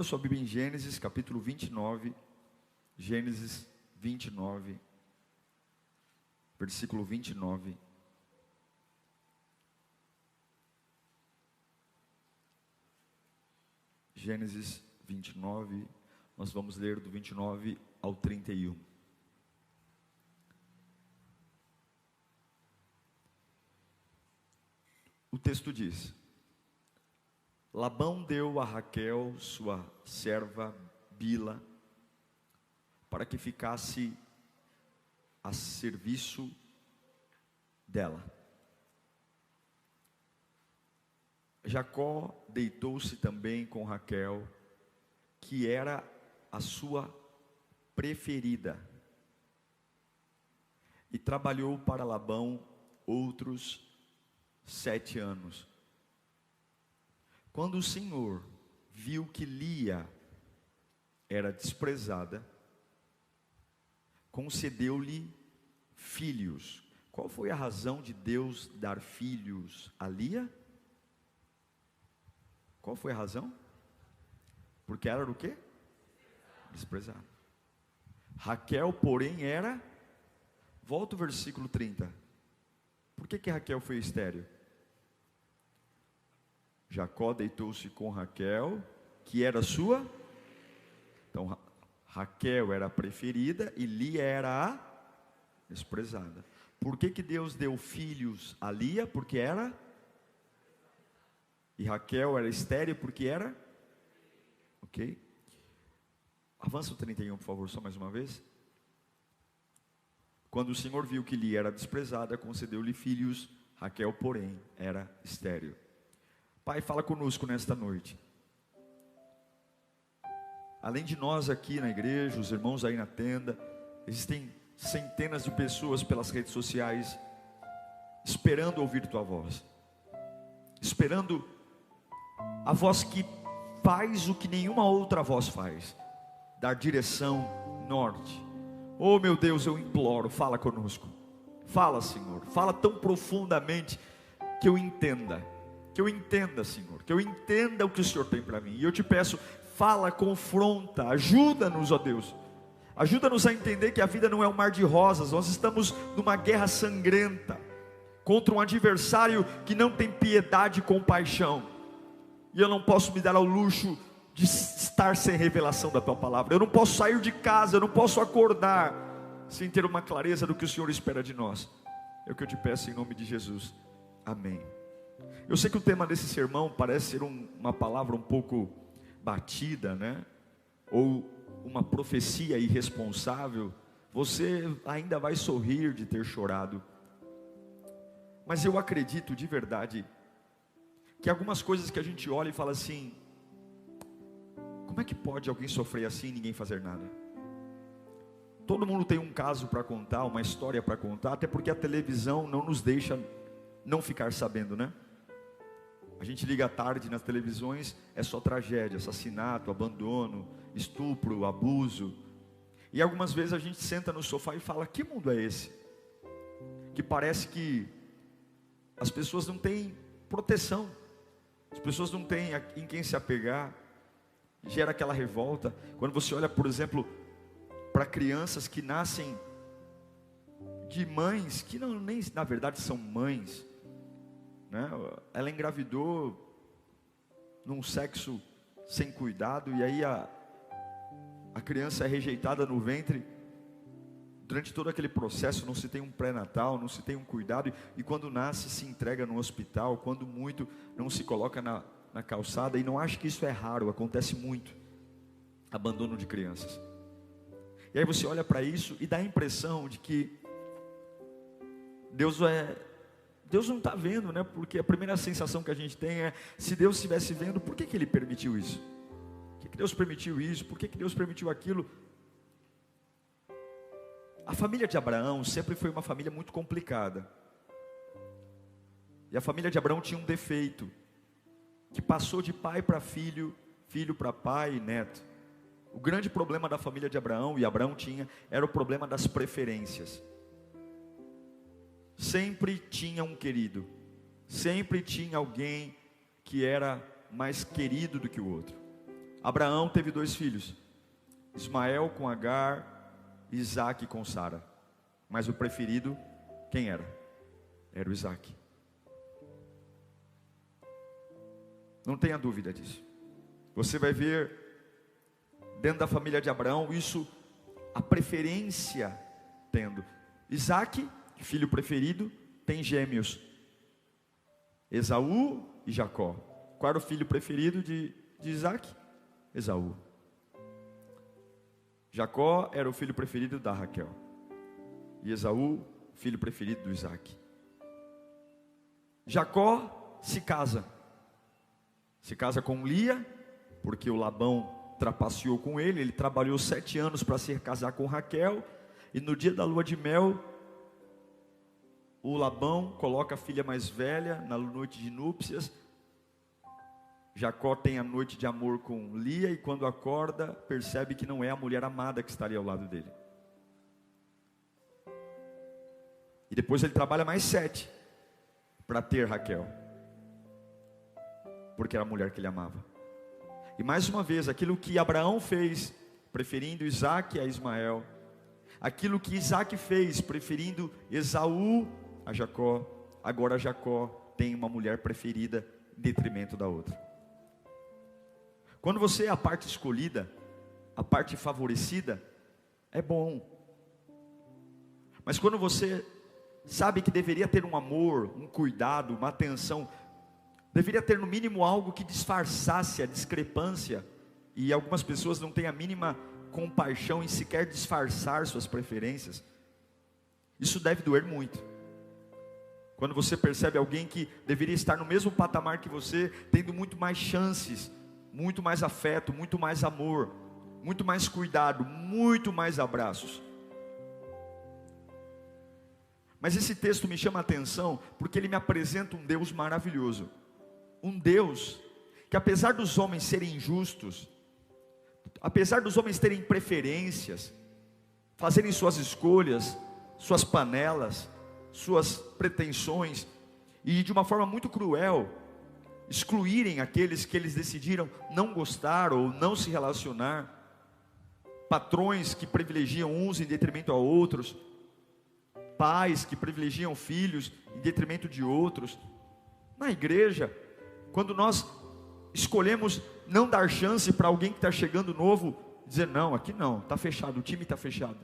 Abra sua Bíblia em Gênesis capítulo 29, Gênesis 29, versículo 29. Gênesis 29, nós vamos ler do 29 ao 31. O texto diz: Labão deu a Raquel, sua serva Bila, para que ficasse a serviço dela. Jacó deitou-se também com Raquel, que era a sua preferida, e trabalhou para Labão outros 7 anos. Quando o Senhor viu que Lia era desprezada, concedeu-lhe filhos. Qual foi a razão de Deus dar filhos a Lia? Qual foi a razão? Porque ela era o quê? Desprezada. Raquel, porém, era... Volta o versículo 30. Por que Raquel foi estéril? Jacó deitou-se com Raquel, que era sua. Então, Raquel era a preferida e Lia era a desprezada. Por que Deus deu filhos a Lia? Porque era... E Raquel era estéril porque era... Ok? Avança o 31, por favor, só mais uma vez. Quando o Senhor viu que Lia era desprezada, concedeu-lhe filhos. Raquel, porém, era estéril. Pai, fala conosco nesta noite. Além de nós aqui na igreja, os irmãos aí na tenda, existem centenas de pessoas pelas redes sociais esperando ouvir tua voz, esperando a voz que faz o que nenhuma outra voz faz, dar direção norte. Oh meu Deus, eu imploro, fala conosco. Fala, Senhor, fala tão profundamente que eu entenda, Senhor, que eu entenda o que o Senhor tem para mim. E eu te peço, fala, confronta, ajuda-nos, ó Deus. Ajuda-nos a entender que a vida não é um mar de rosas. Nós estamos numa guerra sangrenta contra um adversário que não tem piedade e compaixão. E eu não posso me dar ao luxo de estar sem revelação da tua palavra. Eu não posso sair de casa, eu não posso acordar sem ter uma clareza do que o Senhor espera de nós. É o que eu te peço em nome de Jesus. Amém. Eu sei que o tema desse sermão parece ser uma palavra um pouco batida, né? Ou uma profecia irresponsável. Você ainda vai sorrir de ter chorado. Mas eu acredito de verdade que algumas coisas que a gente olha e fala assim: como é que pode alguém sofrer assim e ninguém fazer nada? Todo mundo tem um caso para contar, uma história para contar, até porque a televisão não nos deixa não ficar sabendo, né? A gente liga à tarde nas televisões, é só tragédia, assassinato, abandono, estupro, abuso. E algumas vezes a gente senta no sofá e fala: que mundo é esse? Que parece que as pessoas não têm proteção, as pessoas não têm em quem se apegar. Gera aquela revolta. Quando você olha, por exemplo, para crianças que nascem de mães que não, nem na verdade são mães, né? Ela engravidou num sexo sem cuidado, e aí a criança é rejeitada no ventre. Durante todo aquele processo não se tem um pré-natal, não se tem um cuidado, e quando nasce se entrega no hospital, quando muito não se coloca na calçada. E não acho que isso é raro, acontece muito, abandono de crianças. E aí você olha para isso e dá a impressão de que Deus não está vendo, né? Porque a primeira sensação que a gente tem é: se Deus estivesse vendo, por que Ele permitiu isso? Por que Deus permitiu isso? Por que Deus permitiu aquilo? A família de Abraão sempre foi uma família muito complicada. E a família de Abraão tinha um defeito, que passou de pai para filho, filho para pai e neto. O grande problema da família de Abraão, e Abraão tinha, era o problema das preferências. Sempre tinha um querido, sempre tinha alguém que era mais querido do que o outro. Abraão teve 2 filhos, Ismael com Agar, Isaque com Sara. Mas o preferido, quem era? Era o Isaque. Não tenha dúvida disso. Você vai ver dentro da família de Abraão isso, a preferência tendo. Isaque, filho preferido, tem gêmeos, Esaú e Jacó. Qual era o filho preferido de Isaque? Esaú. Jacó era o filho preferido da Raquel, e Esaú, filho preferido do Isaque. Jacó se casa com Lia, porque o Labão trapaceou com ele. Ele trabalhou 7 anos para se casar com Raquel, e no dia da lua de mel, o Labão coloca a filha mais velha na noite de núpcias. Jacó tem a noite de amor com Lia, e quando acorda, percebe que não é a mulher amada que estaria ao lado dele. E depois ele trabalha mais 7 para ter Raquel, porque era a mulher que ele amava. E mais uma vez, aquilo que Abraão fez, preferindo Isaque a Ismael, aquilo que Isaque fez, preferindo Esaú a Jacó, agora Jacó tem uma mulher preferida em detrimento da outra. Quando você é a parte escolhida, a parte favorecida, é bom. Mas quando você sabe que deveria ter um amor, um cuidado, uma atenção, deveria ter no mínimo algo que disfarçasse a discrepância, e algumas pessoas não têm a mínima compaixão em sequer disfarçar suas preferências, isso deve doer muito. Quando você percebe alguém que deveria estar no mesmo patamar que você, tendo muito mais chances, muito mais afeto, muito mais amor, muito mais cuidado, muito mais abraços. Mas esse texto me chama a atenção, porque ele me apresenta um Deus maravilhoso. Um Deus que, apesar dos homens serem injustos, apesar dos homens terem preferências, fazerem suas escolhas, suas panelas, suas pretensões, e de uma forma muito cruel, excluírem aqueles que eles decidiram não gostar ou não se relacionar, patrões que privilegiam uns em detrimento a outros, pais que privilegiam filhos em detrimento de outros. Na igreja, quando nós escolhemos não dar chance para alguém que está chegando novo, dizer não, aqui não, está fechado, o time está fechado.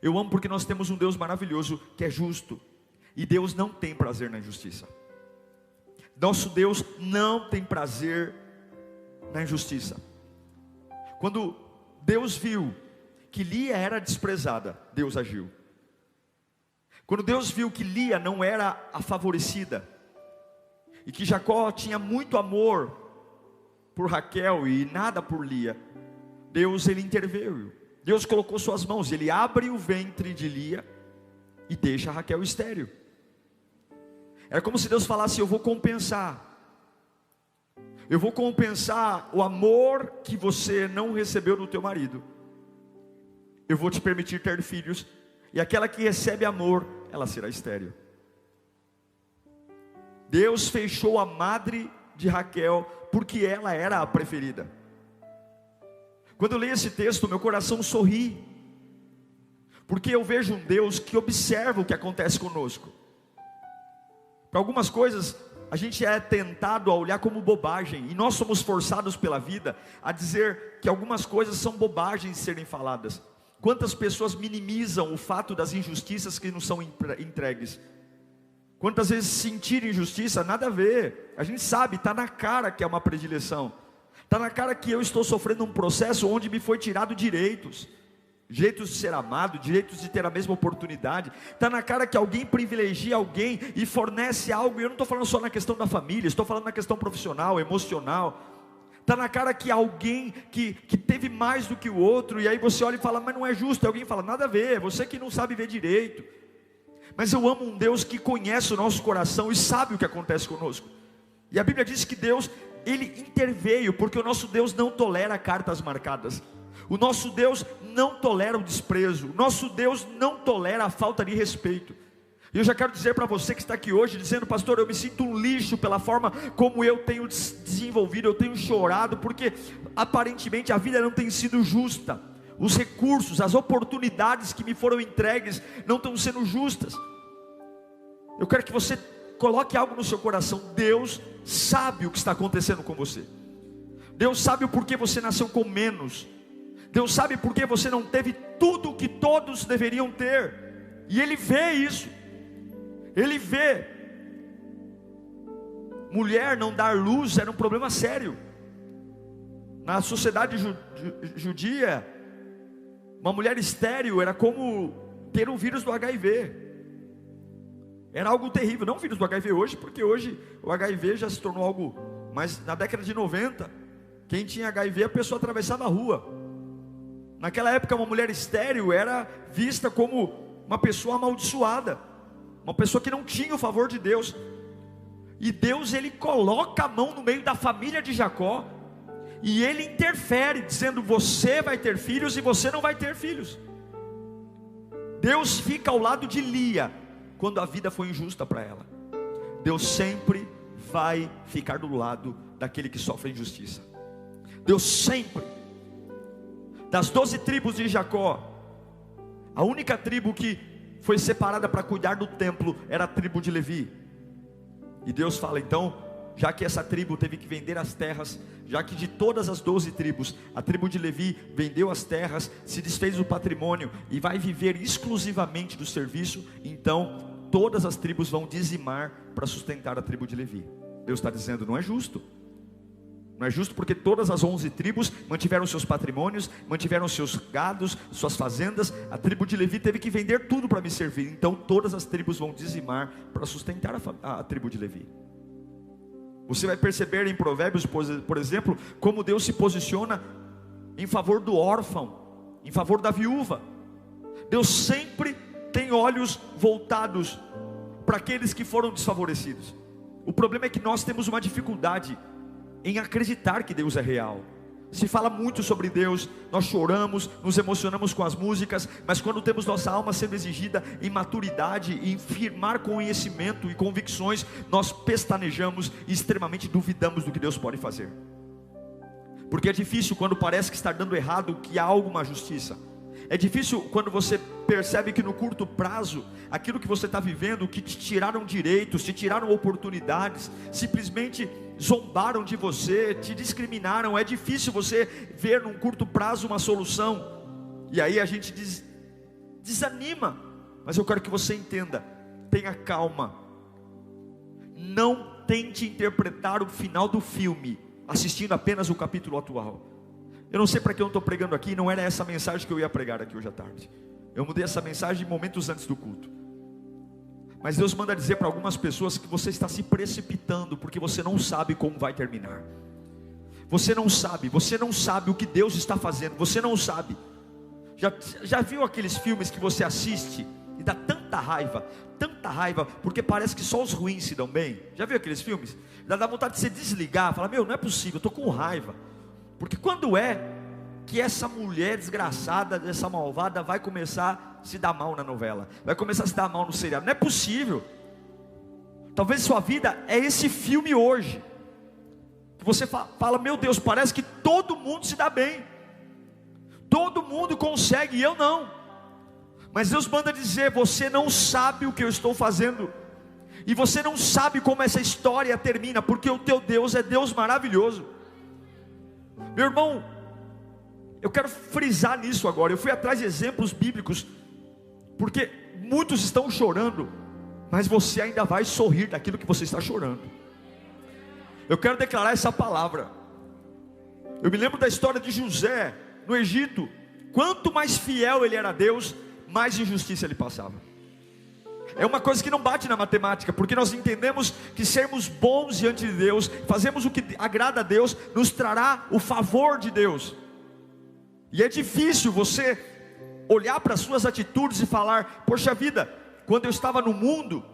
Eu amo porque nós temos um Deus maravilhoso que é justo, e Deus não tem prazer na injustiça. Nosso Deus não tem prazer na injustiça. Quando Deus viu que Lia era desprezada, Deus agiu. Quando Deus viu que Lia não era a favorecida, e que Jacó tinha muito amor por Raquel e nada por Lia, Deus, ele interveio. Deus colocou suas mãos, ele abre o ventre de Lia e deixa Raquel estéril. Era como se Deus falasse: eu vou compensar o amor que você não recebeu do teu marido. Eu vou te permitir ter filhos, e aquela que recebe amor, ela será estéril. Deus fechou a madre de Raquel, porque ela era a preferida. Quando eu leio esse texto, meu coração sorri, porque eu vejo um Deus que observa o que acontece conosco. Para algumas coisas, a gente é tentado a olhar como bobagem, e nós somos forçados pela vida a dizer que algumas coisas são bobagens de serem faladas. Quantas pessoas minimizam o fato das injustiças que nos são entregues? Quantas vezes sentir injustiça, nada a ver. A gente sabe, está na cara que é uma predileção. Está na cara que eu estou sofrendo um processo onde me foi tirado direitos. Direitos de ser amado, direitos de ter a mesma oportunidade. Está na cara que alguém privilegia alguém e fornece algo. E eu não estou falando só na questão da família, estou falando na questão profissional, emocional. Está na cara que alguém que teve mais do que o outro, e aí você olha e fala: mas não é justo. E alguém fala: nada a ver, você que não sabe ver direito. Mas eu amo um Deus que conhece o nosso coração e sabe o que acontece conosco. E a Bíblia diz que Deus, ele interveio, porque o nosso Deus não tolera cartas marcadas. O nosso Deus não tolera o desprezo. O nosso Deus não tolera a falta de respeito. E eu já quero dizer para você que está aqui hoje, dizendo: pastor, eu me sinto um lixo pela forma como eu tenho desenvolvido, eu tenho chorado, porque aparentemente a vida não tem sido justa. Os recursos, as oportunidades que me foram entregues não estão sendo justas. Eu quero que você coloque algo no seu coração: Deus sabe o que está acontecendo com você. Deus sabe o porquê você nasceu com menos. Deus sabe porquê você não teve tudo o que todos deveriam ter. E Ele vê isso. Ele vê. Mulher não dar luz era um problema sério. Na sociedade judia, uma mulher estéril era como ter um vírus do HIV. Era algo terrível. Não o vírus do HIV hoje, porque hoje o HIV já se tornou algo. Mas na década de 90, quem tinha HIV, a pessoa atravessava a rua. Naquela época, uma mulher estéril era vista como uma pessoa amaldiçoada, uma pessoa que não tinha o favor de Deus. E Deus, Ele coloca a mão no meio da família de Jacó, e Ele interfere, dizendo: você vai ter filhos e você não vai ter filhos. Deus fica ao lado de Lia, quando a vida foi injusta para ela. Deus sempre vai ficar do lado daquele que sofre injustiça. Deus sempre. Das 12 tribos de Jacó, a única tribo que foi separada para cuidar do templo era a tribo de Levi. E Deus fala: então, já que essa tribo teve que vender as terras, já que de todas as 12 tribos, a tribo de Levi vendeu as terras, se desfez do patrimônio e vai viver exclusivamente do serviço, então todas as tribos vão dizimar para sustentar a tribo de Levi. Deus está dizendo: não é justo. Não é justo, porque todas as 11 tribos mantiveram seus patrimônios, mantiveram seus gados, suas fazendas. A tribo de Levi teve que vender tudo para me servir. Então todas as tribos vão dizimar para sustentar a tribo de Levi. Você vai perceber em Provérbios, por exemplo, como Deus se posiciona em favor do órfão, em favor da viúva. Deus sempre tem olhos voltados para aqueles que foram desfavorecidos. O problema é que nós temos uma dificuldade em acreditar que Deus é real. Se fala muito sobre Deus, nós choramos, nos emocionamos com as músicas, mas quando temos nossa alma sendo exigida em maturidade, em firmar conhecimento e convicções, nós pestanejamos e extremamente duvidamos do que Deus pode fazer. Porque é difícil quando parece que está dando errado, que há alguma justiça. É difícil quando você percebe que no curto prazo, aquilo que você está vivendo, que te tiraram direitos, te tiraram oportunidades, simplesmente zombaram de você, te discriminaram. É difícil você ver num curto prazo uma solução, e aí a gente desanima. Mas eu quero que você entenda: tenha calma, não tente interpretar o final do filme assistindo apenas o capítulo atual. Eu não sei para que eu estou pregando aqui, não era essa mensagem que eu ia pregar aqui hoje à tarde. Eu mudei essa mensagem momentos antes do culto. Mas Deus manda dizer para algumas pessoas que você está se precipitando, porque você não sabe como vai terminar. Você não sabe o que Deus está fazendo, você não sabe. Já viu aqueles filmes que você assiste e dá tanta raiva, porque parece que só os ruins se dão bem? Já viu aqueles filmes? Dá vontade de você desligar, falar: meu, não é possível, eu estou com raiva. Porque quando é que essa mulher desgraçada, essa malvada, vai começar a se dar mal na novela, vai começar a se dar mal no seriado? Não é possível. Talvez sua vida é esse filme hoje, que você fala: meu Deus, parece que todo mundo se dá bem, todo mundo consegue e eu não. Mas Deus manda dizer: você não sabe o que eu estou fazendo, e você não sabe como essa história termina, porque o teu Deus é Deus maravilhoso. Meu irmão, eu quero frisar nisso agora. Eu fui atrás de exemplos bíblicos, porque muitos estão chorando, mas você ainda vai sorrir daquilo que você está chorando. Eu quero declarar essa palavra. Eu me lembro da história de José no Egito. Quanto mais fiel ele era a Deus, mais injustiça ele passava. É uma coisa que não bate na matemática, porque nós entendemos que sermos bons diante de Deus, fazemos o que agrada a Deus, nos trará o favor de Deus. E é difícil você olhar para as suas atitudes e falar: poxa vida, quando eu estava no mundo,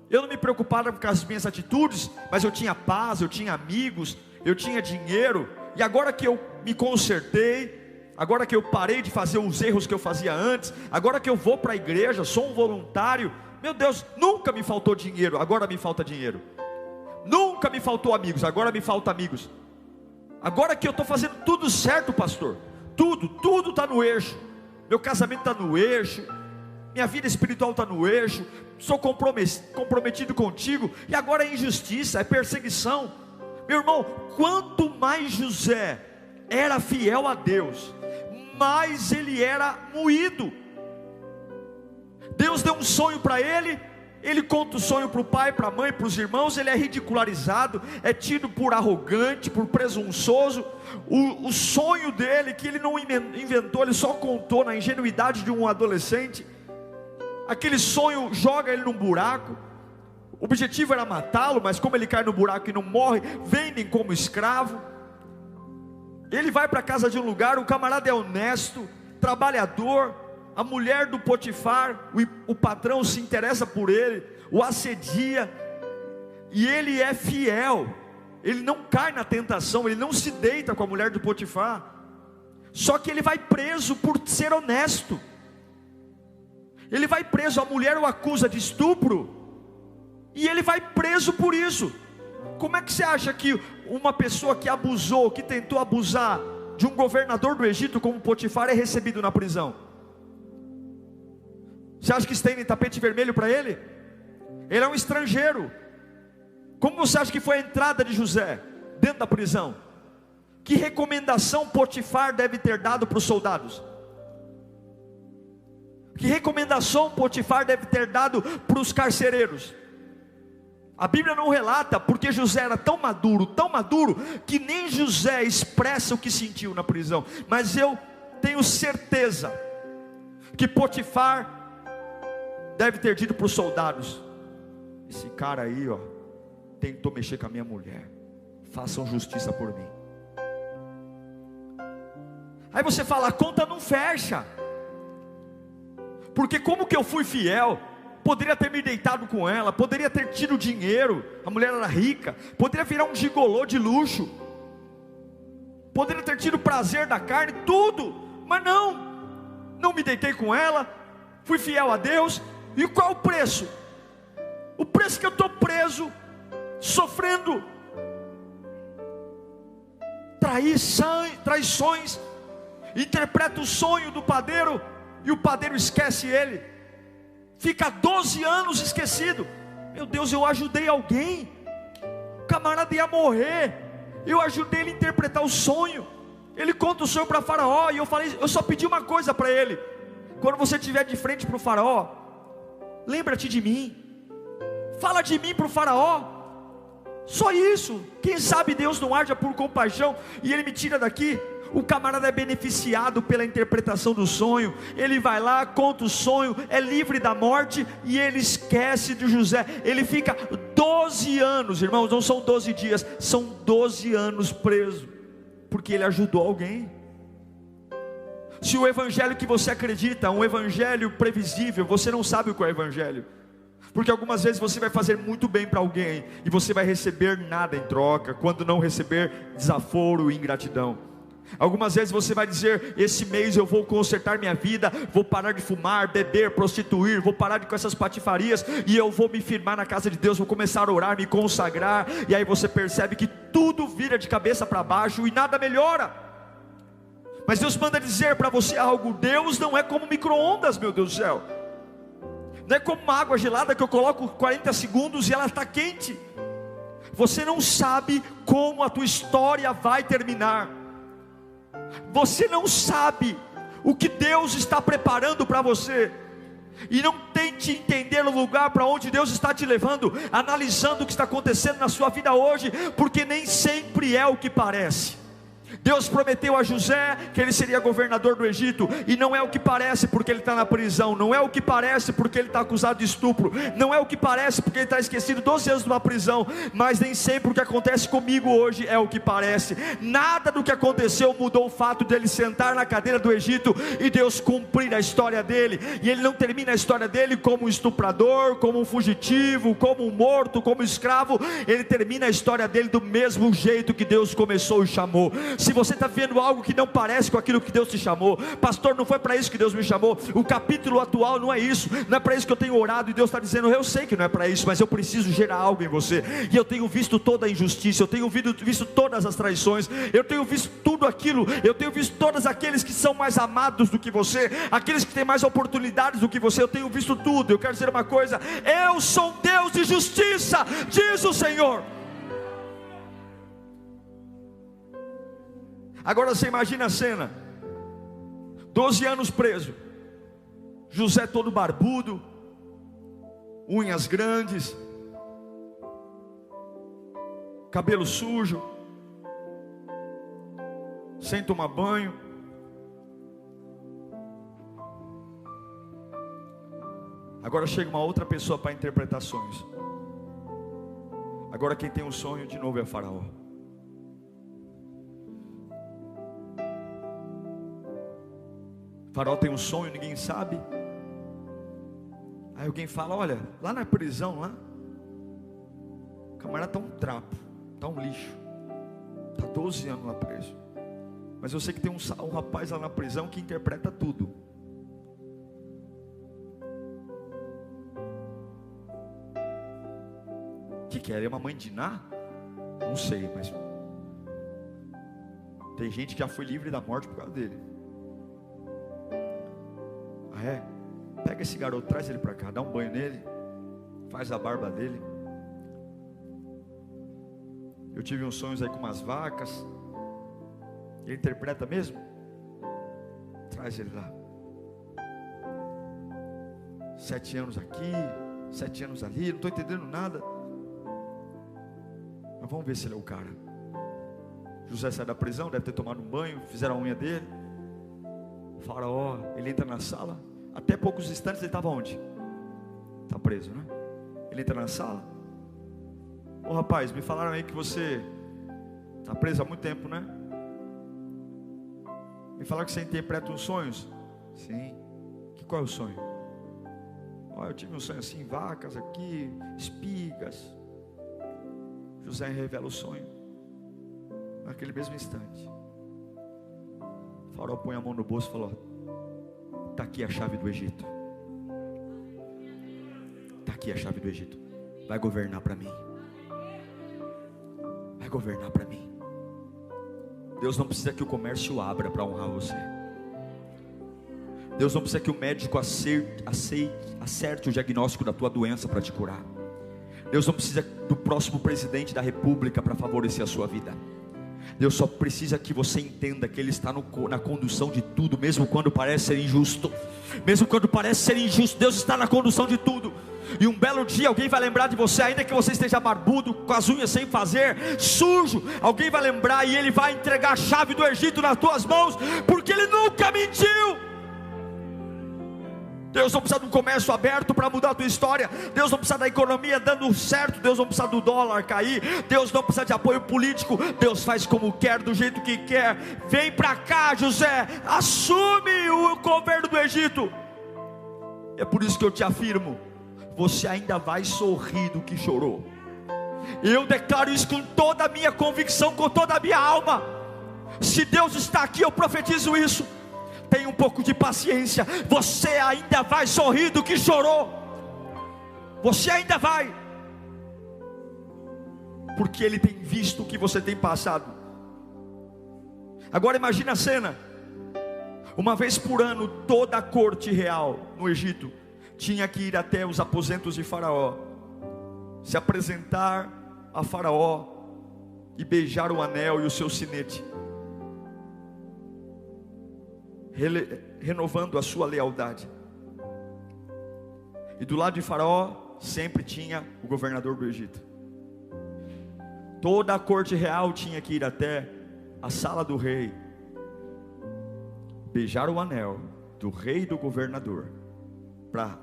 eu não me preocupava com as minhas atitudes, mas eu tinha paz, eu tinha amigos, eu tinha dinheiro, e agora que eu me consertei, agora que eu parei de fazer os erros que eu fazia antes, agora que eu vou para a igreja, sou um voluntário, Meu Deus, nunca me faltou dinheiro, agora me falta dinheiro. Nunca me faltou amigos, agora me falta amigos. Agora que eu estou fazendo tudo certo, pastor, tudo está no eixo. Meu casamento está no eixo, minha vida espiritual está no eixo, sou comprometido contigo, e agora é injustiça, é perseguição. Meu irmão, quanto mais José era fiel a Deus, mais ele era moído. Deus deu um sonho para ele, ele conta o sonho para o pai, para a mãe, para os irmãos, ele é ridicularizado, é tido por arrogante, por presunçoso. O sonho dele, que ele não inventou, ele só contou na ingenuidade de um adolescente. Aquele sonho joga ele num buraco. O objetivo era matá-lo, mas como ele cai no buraco e não morre, vendem como escravo. Ele vai para a casa de um lugar, o camarada é honesto, trabalhador. A mulher do Potifar, o patrão se interessa por ele, o assedia, e ele é fiel, ele não cai na tentação, ele não se deita com a mulher do Potifar. Só que ele vai preso por ser honesto. Ele vai preso, a mulher o acusa de estupro, e ele vai preso por isso. Como é que você acha que uma pessoa que abusou, que tentou abusar de um governador do Egito como Potifar é recebido na prisão? Você acha que estendem tapete vermelho para ele? Ele é um estrangeiro. Como você acha que foi a entrada de José dentro da prisão? Que recomendação Potifar deve ter dado para os soldados? Que recomendação Potifar deve ter dado para os carcereiros? A Bíblia não relata, porque José era tão maduro, que nem José expressa o que sentiu na prisão. Mas eu tenho certeza que Potifar deve ter dito para os soldados: esse cara aí, ó, tentou mexer com a minha mulher, façam justiça por mim. Aí você fala, a conta não fecha, porque como que eu fui fiel? Poderia ter me deitado com ela, poderia ter tido dinheiro, a mulher era rica, poderia virar um gigolô de luxo, poderia ter tido prazer da carne, tudo, mas não me deitei com ela, fui fiel a Deus. E qual é o preço? O preço que eu estou preso, sofrendo traições, interpreta o sonho do padeiro, e o padeiro esquece ele, fica 12 anos esquecido. Meu Deus, eu ajudei alguém, o camarada ia morrer, eu ajudei ele a interpretar o sonho. Ele conta o sonho para Faraó, e eu só pedi uma coisa para ele: quando você estiver de frente para o Faraó, lembra-te de mim, fala de mim para o Faraó, só isso. Quem sabe Deus não haja por compaixão e ele me tira daqui. O camarada é beneficiado pela interpretação do sonho, ele vai lá, conta o sonho, é livre da morte, e ele esquece de José. Ele fica 12 anos, irmãos, não são 12 dias, são 12 anos preso, porque ele ajudou alguém. Se o evangelho que você acredita é um evangelho previsível, você não sabe o que é o evangelho, porque algumas vezes você vai fazer muito bem para alguém, e você vai receber nada em troca, quando não receber, desaforo e ingratidão. Algumas vezes você vai dizer: esse mês eu vou consertar minha vida, vou parar de fumar, beber, prostituir, vou parar com essas patifarias, e eu vou me firmar na casa de Deus, vou começar a orar, me consagrar, e aí você percebe que tudo vira de cabeça para baixo e nada melhora. Mas Deus manda dizer para você algo: Deus não é como micro-ondas, meu Deus do céu, não é como uma água gelada que eu coloco 40 segundos e ela está quente. Você não sabe como a tua história vai terminar, você não sabe o que Deus está preparando para você, e não tente entender o lugar para onde Deus está te levando, analisando o que está acontecendo na sua vida hoje, porque nem sempre é o que parece. Deus prometeu a José que ele seria governador do Egito, e não é o que parece porque ele está na prisão, não é o que parece porque ele está acusado de estupro, não é o que parece porque ele está esquecido 12 anos numa prisão. Mas nem sempre o que acontece comigo hoje é o que parece. Nada do que aconteceu mudou o fato de ele sentar na cadeira do Egito e Deus cumprir a história dele. E ele não termina a história dele como um estuprador, como um fugitivo, como um morto, como um escravo. Ele termina a história dele do mesmo jeito que Deus começou e chamou. Se você está vendo algo que não parece com aquilo que Deus te chamou, pastor, não foi para isso que Deus me chamou. O capítulo atual não é isso, não é para isso que eu tenho orado. E Deus está dizendo, eu sei que não é para isso, mas eu preciso gerar algo em você. E eu tenho visto toda a injustiça, eu tenho visto todas as traições, eu tenho visto tudo aquilo, eu tenho visto todos aqueles que são mais amados do que você, aqueles que têm mais oportunidades do que você, eu tenho visto tudo. Eu quero dizer uma coisa: eu sou Deus de justiça, diz o Senhor. Agora você imagina a cena: 12 anos preso, José todo barbudo, unhas grandes, cabelo sujo, sem tomar banho. Agora chega uma outra pessoa para interpretar sonhos. Agora quem tem um sonho de novo é Faraó. Faraó tem um sonho, ninguém sabe. Aí alguém fala: olha, lá na prisão, lá, o camarada está um trapo, está um lixo, está 12 anos lá preso. Mas eu sei que tem um rapaz lá na prisão que interpreta tudo. O que é? Ele é uma mãe de Ná? Não sei, mas tem gente que já foi livre da morte por causa dele. Ah é? Pega esse garoto, traz ele para cá, dá um banho nele, faz a barba dele. Eu tive uns sonhos aí com umas vacas. Ele interpreta mesmo? Traz ele lá. 7 anos aqui, 7 anos ali, não estou entendendo nada. Mas vamos ver se ele é o cara. José sai da prisão, deve ter tomado um banho, fizeram a unha dele. O Faraó, ele entra na sala. Até poucos instantes ele estava onde? Está preso, né? Ele entra na sala. Ô rapaz, me falaram aí que você está preso há muito tempo, né? Me falaram que você interpreta uns sonhos. Sim. Qual é o sonho? Eu tive um sonho assim, vacas aqui, espigas. José revela o sonho. Naquele mesmo instante, o Faraó põe a mão no bolso e falou: está aqui a chave do Egito. Está aqui a chave do Egito. Vai governar para mim. Vai governar para mim. Deus não precisa que o comércio abra para honrar você. Deus não precisa que o médico acerte o diagnóstico da tua doença para te curar. Deus não precisa do próximo presidente da república para favorecer a sua vida. Deus só precisa que você entenda que Ele está na condução de tudo, mesmo quando parece ser injusto. Mesmo quando parece ser injusto, Deus está na condução de tudo. E um belo dia alguém vai lembrar de você, ainda que você esteja barbudo, com as unhas sem fazer, sujo. Alguém vai lembrar e Ele vai entregar a chave do Egito nas tuas mãos, porque Ele nunca mentiu. Deus não precisa de um comércio aberto para mudar a tua história. Deus não precisa da economia dando certo. Deus não precisa do dólar cair. Deus não precisa de apoio político. Deus faz como quer, do jeito que quer. Vem para cá, José, assume o governo do Egito. É por isso que eu te afirmo: você ainda vai sorrir do que chorou. Eu declaro isso com toda a minha convicção, com toda a minha alma. Se Deus está aqui, eu profetizo isso. Tenha um pouco de paciência. Você ainda vai sorrir do que chorou. Você ainda vai. Porque Ele tem visto o que você tem passado. Agora imagine a cena. Uma vez por ano, toda a corte real no Egito tinha que ir até os aposentos de Faraó, se apresentar a Faraó e beijar o anel e o seu sinete, renovando a sua lealdade. E do lado de Faraó sempre tinha o governador do Egito. Toda a corte real tinha que ir até a sala do rei, beijar o anel do rei e do governador, para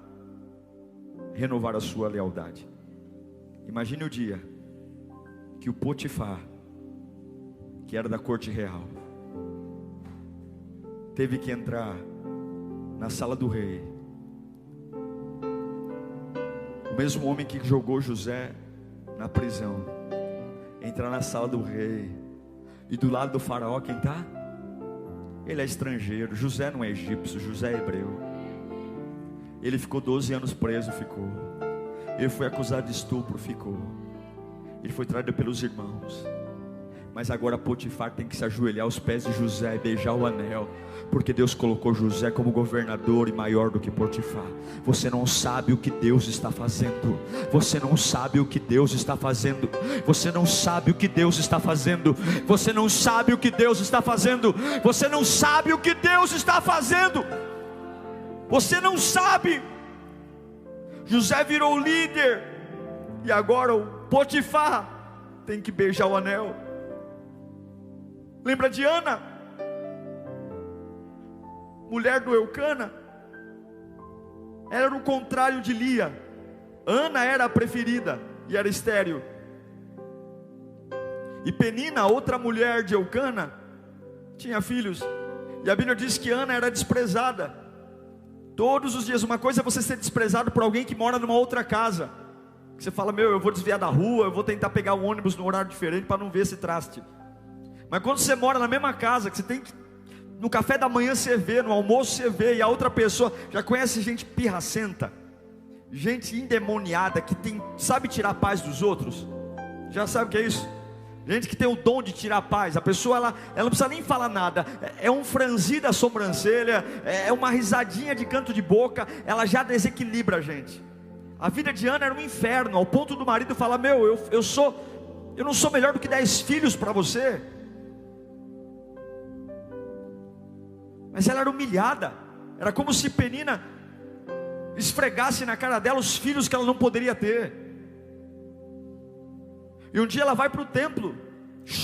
renovar a sua lealdade. Imagine o dia que o Potifar, que era da corte real, teve que entrar na sala do rei. O mesmo homem que jogou José na prisão, entrar na sala do rei E do lado do faraó quem está? Ele é estrangeiro. José não é egípcio, José é hebreu. Ele ficou 12 anos preso, ficou. Ele foi acusado de estupro, ficou. Ele foi traído pelos irmãos. Mas agora Potifar tem que se ajoelhar aos pés de José e beijar o anel, porque Deus colocou José como governador e maior do que Potifar. Você não sabe o que Deus está fazendo. Você não sabe o que Deus está fazendo. Você não sabe o que Deus está fazendo. Você não sabe o que Deus está fazendo. Você não sabe o que Deus está fazendo. Você não sabe. José virou líder, e agora o Potifar tem que beijar o anel. Lembra de Ana, mulher do Eucana? Era o contrário de Lia. Ana era a preferida e era estéril. E Penina, outra mulher de Eucana, tinha filhos. E a Bíblia diz que Ana era desprezada. Todos os dias, uma coisa é você ser desprezado por alguém que mora numa outra casa. Você fala, eu vou desviar da rua, eu vou tentar pegar um ônibus no horário diferente para não ver esse traste. Mas quando você mora na mesma casa, que você tem que, no café da manhã você vê, no almoço você vê, e a outra pessoa, já conhece gente pirracenta, gente endemoniada, que sabe tirar a paz dos outros? Já sabe o que é isso? Gente que tem o dom de tirar a paz. A pessoa ela não precisa nem falar nada, é um franzir da sobrancelha, é uma risadinha de canto de boca, ela já desequilibra a gente. A vida de Ana era um inferno, ao ponto do marido falar, eu não sou melhor do que 10 filhos para você. Mas ela era humilhada. Era como se Penina esfregasse na cara dela os filhos que ela não poderia ter. E um dia ela vai para o templo,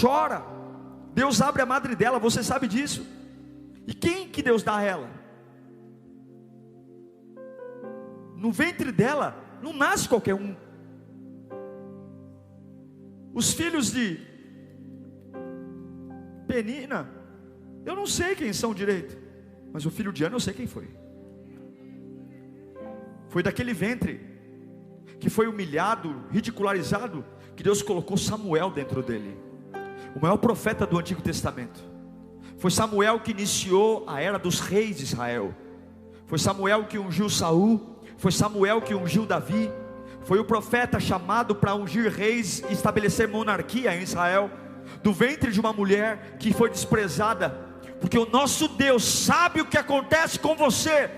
chora. Deus abre a madre dela, você sabe disso. E quem que Deus dá a ela? No ventre dela não nasce qualquer um. Os filhos de Penina, eu não sei quem são direito, mas o filho de Ana eu sei quem foi. Foi daquele ventre que foi humilhado, ridicularizado, que Deus colocou Samuel dentro dele, o maior profeta do Antigo Testamento. Foi Samuel que iniciou a era dos reis de Israel. Foi Samuel que ungiu Saul. Foi Samuel que ungiu Davi. Foi o profeta chamado para ungir reis e estabelecer monarquia em Israel, do ventre de uma mulher que foi desprezada. Porque o nosso Deus sabe o que acontece com você,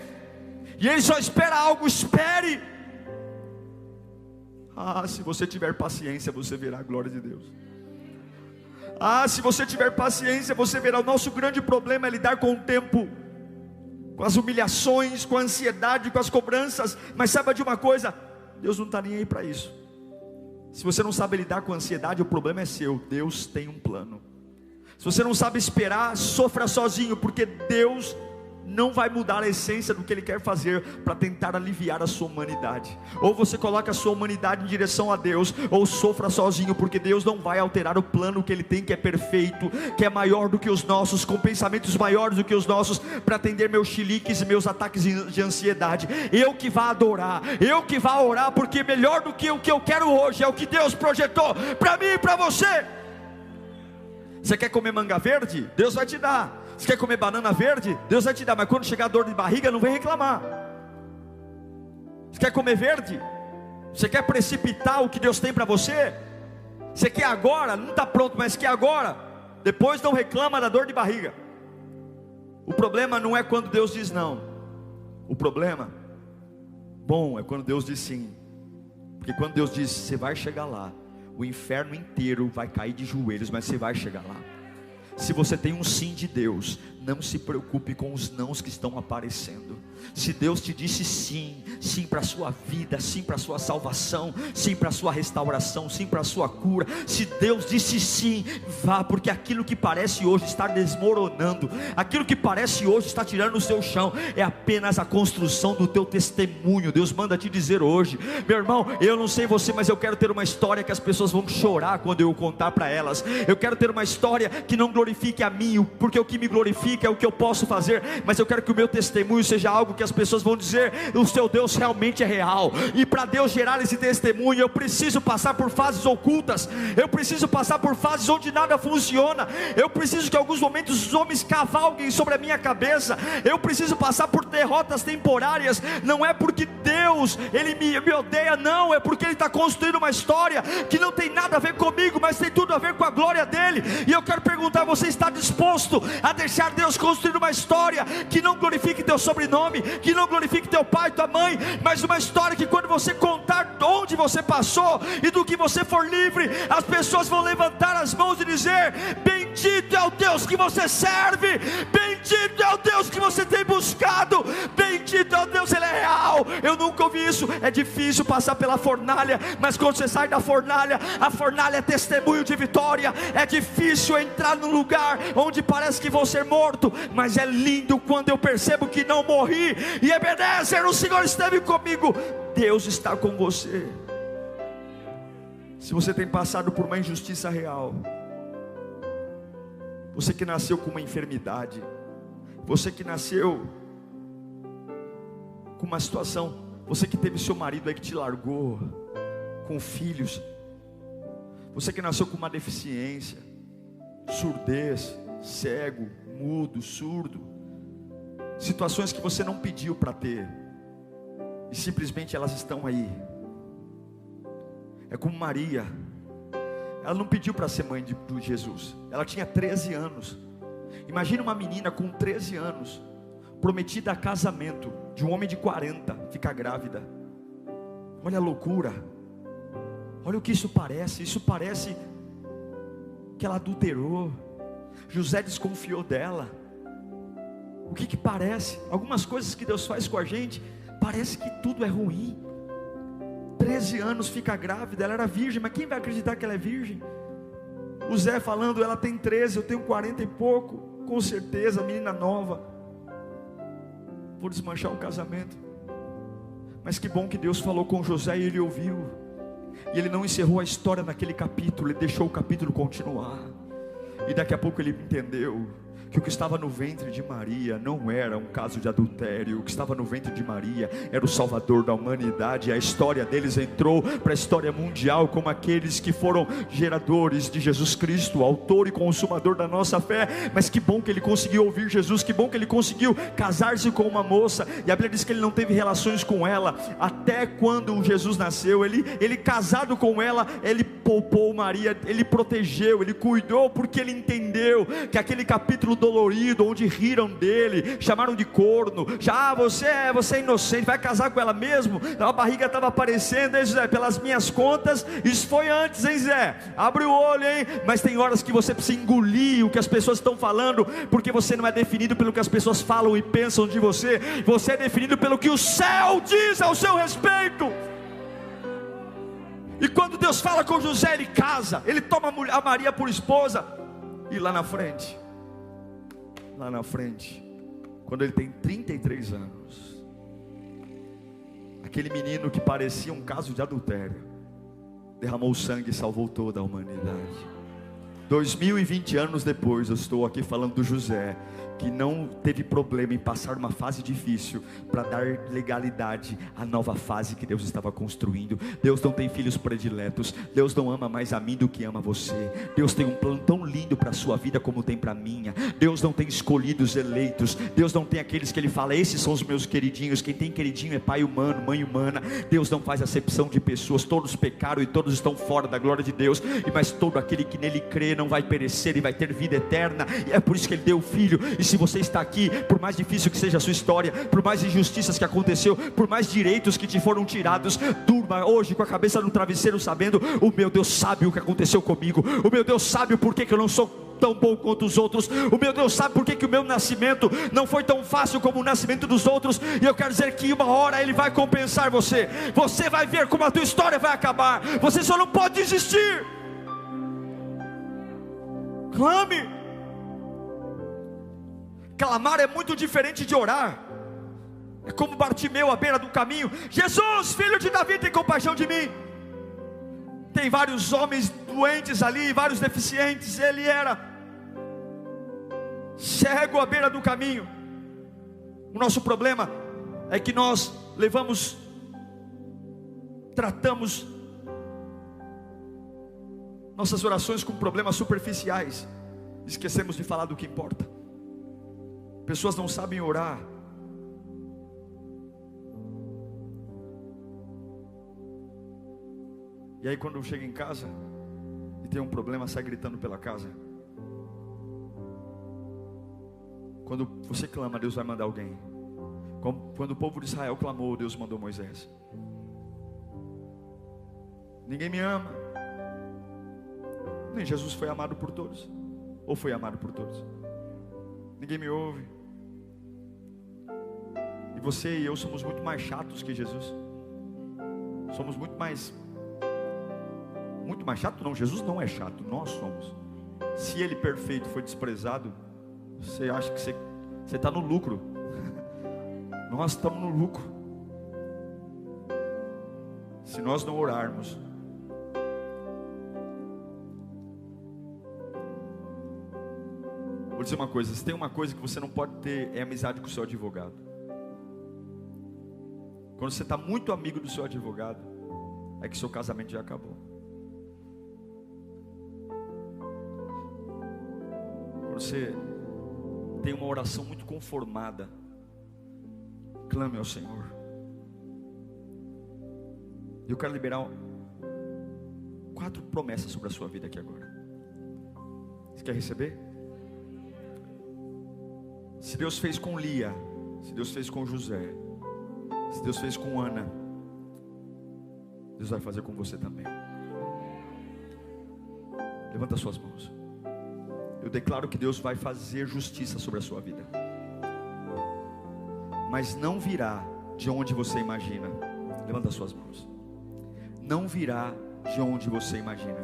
e Ele só espera algo. Espere. Se você tiver paciência, você verá a glória de Deus. Se você tiver paciência, você verá. O nosso grande problema é lidar com o tempo, com as humilhações, com a ansiedade, com as cobranças. Mas saiba de uma coisa, Deus não está nem aí para isso. Se você não sabe lidar com a ansiedade, o problema é seu. Deus tem um plano. Se você não sabe esperar, sofra sozinho, porque Deus não vai mudar a essência do que Ele quer fazer para tentar aliviar a sua humanidade. Ou você coloca a sua humanidade em direção a Deus, ou sofra sozinho, porque Deus não vai alterar o plano que Ele tem, que é perfeito, que é maior do que os nossos, com pensamentos maiores do que os nossos, para atender meus chiliques e meus ataques de ansiedade. Eu que vá adorar, eu que vá orar, porque melhor do que o que eu quero hoje é o que Deus projetou para mim e para você. Você quer comer manga verde? Deus vai te dar. Você quer comer banana verde? Deus vai te dar. Mas quando chegar a dor de barriga, não vem reclamar. Você quer comer verde? Você quer precipitar o que Deus tem para você? Você quer agora? Não está pronto, mas quer agora? Depois não reclama da dor de barriga. O problema não é quando Deus diz não. O problema bom é quando Deus diz sim. Porque quando Deus diz, você vai chegar lá, o inferno inteiro vai cair de joelhos, mas você vai chegar lá. Se você tem um sim de Deus, não se preocupe com os nãos que estão aparecendo. Se Deus te disse sim, sim para a sua vida, sim para a sua salvação, sim para a sua restauração, sim para a sua cura. Se Deus disse sim, vá, porque aquilo que parece hoje estar desmoronando, aquilo que parece hoje estar tirando o seu chão, é apenas a construção do teu testemunho. Deus manda te dizer hoje, meu irmão, eu não sei você, mas eu quero ter uma história que as pessoas vão chorar quando eu contar para elas. Eu quero ter uma história que não glorifique a mim, porque o que me glorifica glorifica, é o que eu posso fazer, mas eu quero que o meu testemunho seja algo que as pessoas vão dizer: o seu Deus realmente é real. E para Deus gerar esse testemunho, eu preciso passar por fases ocultas, eu preciso passar por fases onde nada funciona, eu preciso que em alguns momentos os homens cavalguem sobre a minha cabeça, eu preciso passar por derrotas temporárias. Não é porque Deus Ele me odeia, não, é porque Ele está construindo uma história que não tem nada a ver comigo, mas tem tudo a ver com a glória dEle. E eu quero perguntar: você está disposto a deixar Deus construir uma história que não glorifique teu sobrenome, que não glorifique teu pai, tua mãe, mas uma história que quando você contar onde você passou e do que você for livre, as pessoas vão levantar as mãos e dizer: bendito é o Deus que você serve, bendito é o Deus que você tem buscado, bendito é o Deus, Ele é real. Eu nunca ouvi isso. É difícil passar pela fornalha, mas quando você sai da fornalha, a fornalha é testemunho de vitória. É difícil entrar num lugar onde parece que vou ser morto, mas é lindo quando eu percebo que não morri. E Ebenezer, o Senhor esteve comigo. Deus está com você. Se você tem passado por uma injustiça real, você que nasceu com uma enfermidade, você que nasceu com uma situação, você que teve seu marido aí que te largou, com filhos, você que nasceu com uma deficiência, surdez, cego, mudo, surdo, situações que você não pediu para ter, e simplesmente elas estão aí. É como Maria, ela não pediu para ser mãe de Jesus, ela tinha 13 anos, imagina uma menina com 13 anos, prometida a casamento, de um homem de 40, ficar grávida. Olha a loucura, olha o que isso parece que ela adulterou. José desconfiou dela. O que parece? Algumas coisas que Deus faz com a gente, parece que tudo é ruim. 13 anos, fica grávida, ela era virgem, mas quem vai acreditar que ela é virgem? O Zé falando: ela tem 13, eu tenho 40 e pouco, com certeza, menina nova, vou desmanchar o casamento. Mas que bom que Deus falou com José e ele ouviu, e ele não encerrou a história naquele capítulo, ele deixou o capítulo continuar. E daqui a pouco ele entendeu que o que estava no ventre de Maria não era um caso de adultério. O que estava no ventre de Maria era o Salvador da humanidade. A história deles entrou para a história mundial como aqueles que foram geradores de Jesus Cristo, autor e consumador da nossa fé. Mas que bom que ele conseguiu ouvir Jesus, que bom que ele conseguiu casar-se com uma moça. E a Bíblia diz que ele não teve relações com ela até quando Jesus nasceu. Ele casado com ela, ele poupou Maria, ele protegeu, ele cuidou, porque ele entendeu que aquele capítulo dolorido, onde riram dele, chamaram de corno, já você é inocente, vai casar com ela mesmo, a barriga estava aparecendo, hein, Zé? Pelas minhas contas, isso foi antes, hein, Zé? Abre o olho, hein? Mas tem horas que você precisa engolir o que as pessoas estão falando, porque você não é definido pelo que as pessoas falam e pensam de você, você é definido pelo que o céu diz ao seu respeito. E quando Deus fala com José, ele casa, ele toma a Maria por esposa, e lá na frente, quando ele tem 33 anos, aquele menino que parecia um caso de adultério, derramou sangue e salvou toda a humanidade. 2020 anos depois, eu estou aqui falando do José, que não teve problema em passar uma fase difícil para dar legalidade à nova fase que Deus estava construindo. Deus não tem filhos prediletos, Deus não ama mais a mim do que ama você. Deus tem um plano tão lindo para a sua vida como tem para a minha. Deus não tem escolhidos, eleitos. Deus não tem aqueles que Ele fala: esses são os meus queridinhos. Quem tem queridinho é pai humano, mãe humana. Deus não faz acepção de pessoas, todos pecaram e todos estão fora da glória de Deus, mas todo aquele que nele crê não vai perecer e vai ter vida eterna. E é por isso que Ele deu o Filho. E se você está aqui, por mais difícil que seja a sua história, por mais injustiças que aconteceu, por mais direitos que te foram tirados, durma hoje com a cabeça no travesseiro sabendo: o meu Deus sabe o que aconteceu comigo, o meu Deus sabe o porquê que eu não sou tão bom quanto os outros, o meu Deus sabe porquê que o meu nascimento não foi tão fácil como o nascimento dos outros. E eu quero dizer que uma hora Ele vai compensar você. Você vai ver como a tua história vai acabar. Você só não pode desistir. Clame. Clamar é muito diferente de orar. É como Bartimeu à beira do caminho: Jesus, filho de Davi, tem compaixão de mim. Tem vários homens doentes ali, vários deficientes. Ele era cego à beira do caminho. O nosso problema é que nós tratamos nossas orações com problemas superficiais, esquecemos de falar do que importa. Pessoas não sabem orar. E aí quando chega em casa e tem um problema, sai gritando pela casa. Quando você clama, Deus vai mandar alguém. Quando o povo de Israel clamou, Deus mandou Moisés. Ninguém me ama. Nem Jesus foi amado por todos. Ou foi amado por todos? Ninguém me ouve. E você e eu somos muito mais chatos que Jesus. Somos muito mais chato não, Jesus não é chato, nós somos. Se ele perfeito foi desprezado, você acha que você está no lucro. Nós estamos no lucro. Se nós não orarmos. Vou dizer uma coisa, se tem uma coisa que você não pode ter, é amizade com o seu advogado. Quando você está muito amigo do seu advogado, é que seu casamento já acabou. Quando você tem uma oração muito conformada, clame ao Senhor. Eu quero liberar 4 promessas sobre a sua vida aqui agora. Você quer receber? Se Deus fez com Lia, se Deus fez com José, se Deus fez com Ana, Deus vai fazer com você também. Levanta as suas mãos. Eu declaro que Deus vai fazer justiça sobre a sua vida, mas não virá de onde você imagina. Levanta as suas mãos. Não virá de onde você imagina.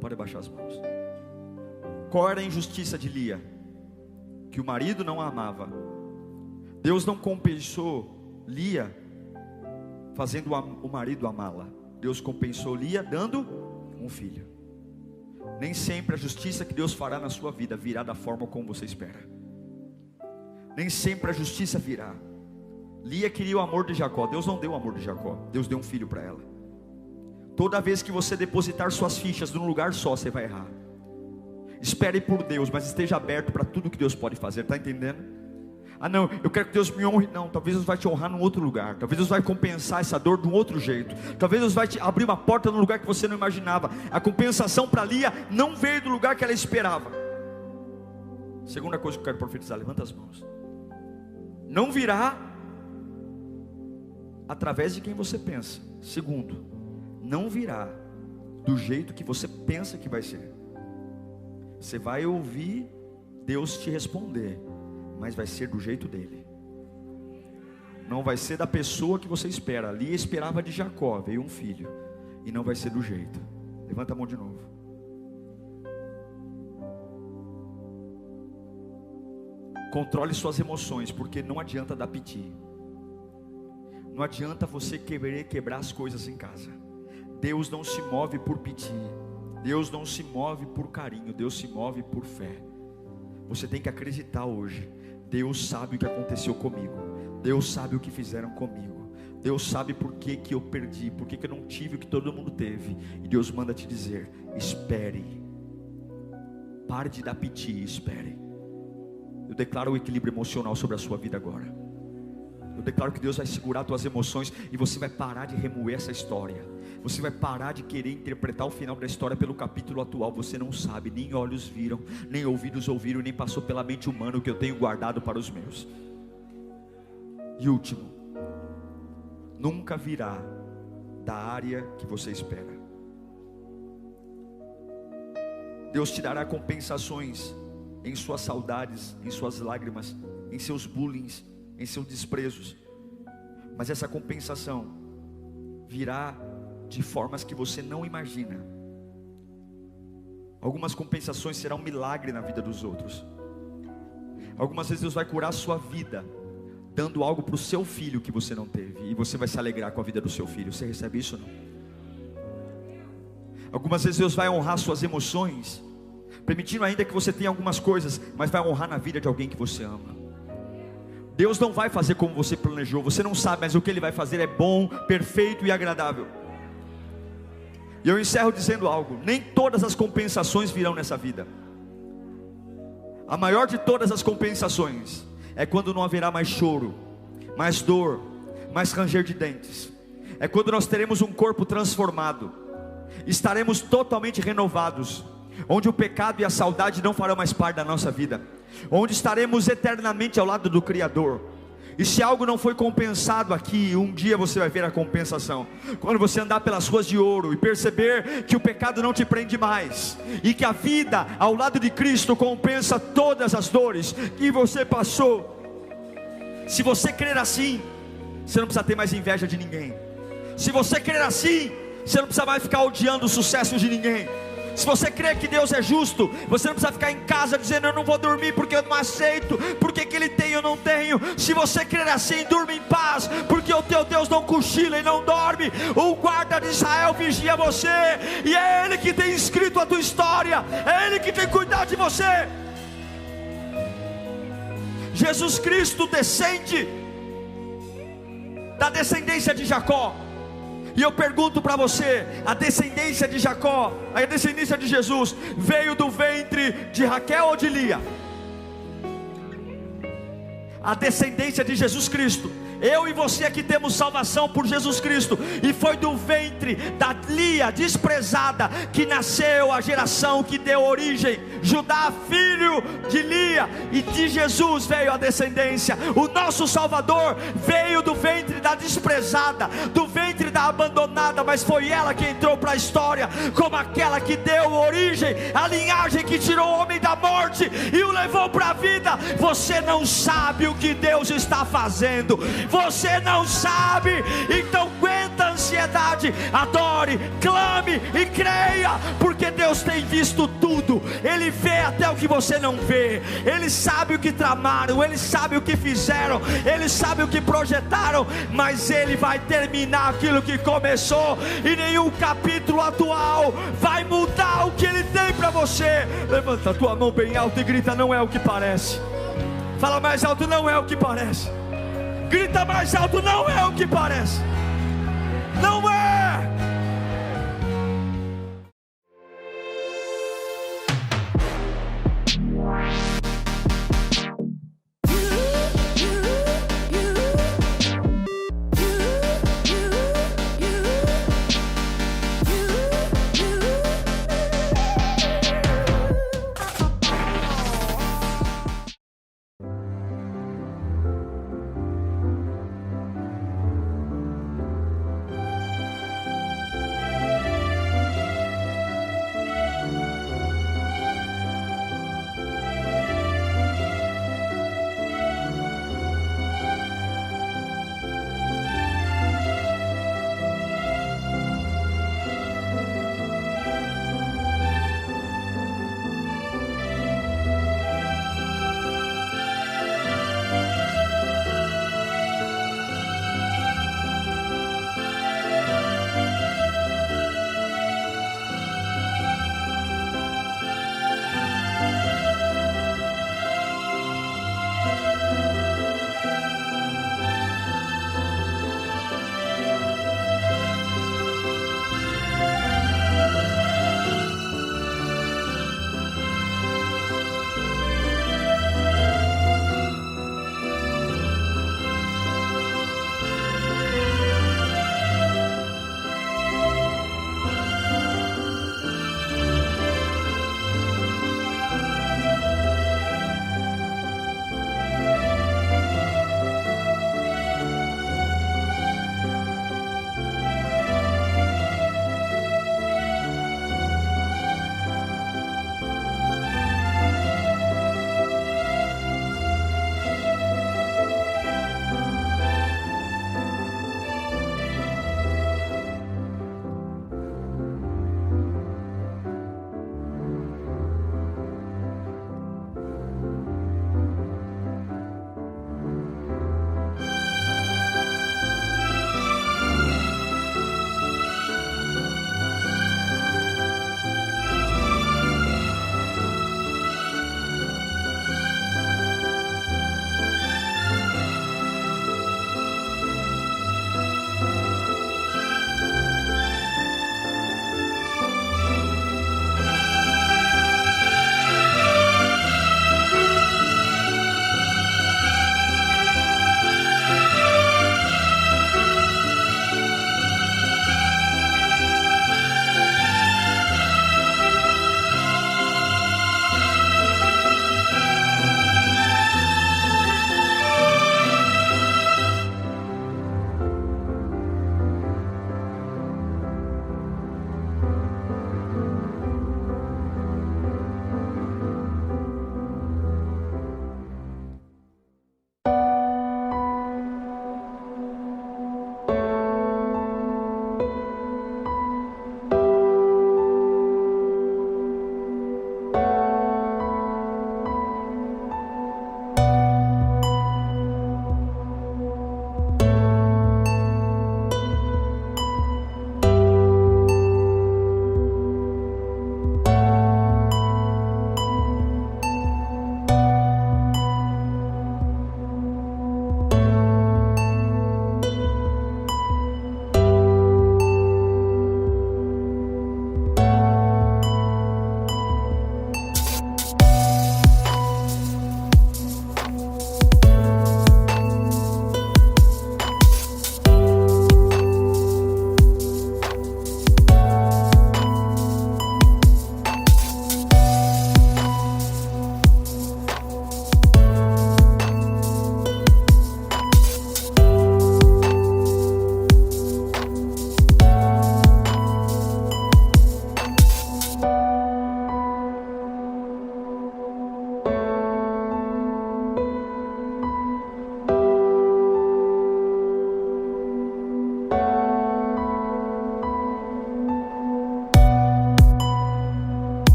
Pode abaixar as mãos. Qual era a injustiça de Lia? Que o marido não a amava. Deus não compensou Lia fazendo o marido amá-la. Deus compensou Lia dando um filho. Nem sempre a justiça que Deus fará na sua vida virá da forma como você espera. Nem sempre a justiça virá. Lia queria o amor de Jacó. Deus não deu o amor de Jacó. Deus deu um filho para ela. Toda vez que você depositar suas fichas num lugar só, você vai errar. Espere por Deus, mas esteja aberto para tudo que Deus pode fazer. Está entendendo? Ah não, eu quero que Deus me honre. Não, talvez Deus vai te honrar num outro lugar. Talvez Deus vai compensar essa dor de um outro jeito. Talvez Deus vai te abrir uma porta num lugar que você não imaginava. A compensação para Lia não veio do lugar que ela esperava. Segunda coisa que eu quero profetizar, levanta as mãos. Não virá através de quem você pensa. Segundo, não virá do jeito que você pensa que vai ser. Você vai ouvir Deus te responder, mas vai ser do jeito dele. Não vai ser da pessoa que você espera. Lia esperava de Jacó, veio um filho. E não vai ser do jeito. Levanta a mão de novo. Controle suas emoções, porque não adianta dar piti. Não adianta você querer quebrar as coisas em casa. Deus não se move por piti. Deus não se move por carinho. Deus se move por fé. Você tem que acreditar hoje. Deus sabe o que aconteceu comigo. Deus sabe o que fizeram comigo. Deus sabe por que eu perdi, por que eu não tive o que todo mundo teve. E Deus manda te dizer: espere. Pare de dar piti e espere. Eu declaro o equilíbrio emocional sobre a sua vida agora. Eu declaro que Deus vai segurar as tuas emoções e você vai parar de remoer essa história. Você vai parar de querer interpretar o final da história pelo capítulo atual. Você não sabe, nem olhos viram, nem ouvidos ouviram, nem passou pela mente humana o que eu tenho guardado para os meus. E último, nunca virá da área que você espera. Deus te dará compensações em suas saudades, em suas lágrimas, em seus bullying, em seus desprezos. Mas essa compensação virá de formas que você não imagina. Algumas compensações serão um milagre na vida dos outros. Algumas vezes Deus vai curar a sua vida, dando algo para o seu filho que você não teve, e você vai se alegrar com a vida do seu filho. Você recebe isso ou não? Algumas vezes Deus vai honrar suas emoções, permitindo ainda que você tenha algumas coisas, mas vai honrar na vida de alguém que você ama. Deus não vai fazer como você planejou, você não sabe, mas o que Ele vai fazer é bom, perfeito e agradável. E eu encerro dizendo algo: nem todas as compensações virão nessa vida. A maior de todas as compensações é quando não haverá mais choro, mais dor, mais ranger de dentes. É quando nós teremos um corpo transformado, estaremos totalmente renovados, onde o pecado e a saudade não farão mais parte da nossa vida, onde estaremos eternamente ao lado do Criador. E se algo não foi compensado aqui, um dia você vai ver a compensação. Quando você andar pelas ruas de ouro e perceber que o pecado não te prende mais, e que a vida ao lado de Cristo compensa todas as dores que você passou. Se você crer assim, você não precisa ter mais inveja de ninguém. Se você crer assim, você não precisa mais ficar odiando o sucesso de ninguém. Se você crer que Deus é justo, você não precisa ficar em casa dizendo: eu não vou dormir porque eu não aceito, porque que Ele tem e eu não tenho. Se você crer assim, durma em paz, porque o teu Deus não cochila e não dorme. O guarda de Israel vigia você, e é Ele que tem escrito a tua história, é Ele que tem cuidado de você. Jesus Cristo descende da descendência de Jacó. E eu pergunto para você: a descendência de Jacó, a descendência de Jesus, veio do ventre de Raquel ou de Lia? A descendência de Jesus Cristo, eu e você aqui temos salvação por Jesus Cristo, e foi do ventre da Lia desprezada que nasceu a geração que deu origem. Judá, filho de Lia, e de Jesus veio a descendência. O nosso Salvador veio do ventre da desprezada, do ventre da abandonada, mas foi ela que entrou para a história como aquela que deu origem, a linhagem que tirou o homem da morte e o levou para a vida. Você não sabe o que Deus está fazendo, você não sabe, então aguenta a ansiedade, adore, clame e creia, porque Deus tem visto tudo. Ele vê até o que você não vê, Ele sabe o que tramaram, Ele sabe o que fizeram, Ele sabe o que projetaram, mas Ele vai terminar aquilo que começou, e nenhum capítulo atual vai mudar o que Ele tem para você. Levanta a tua mão bem alto e grita: não é o que parece. Fala mais alto: não é o que parece. Grita mais alto: não é o que parece. Não é.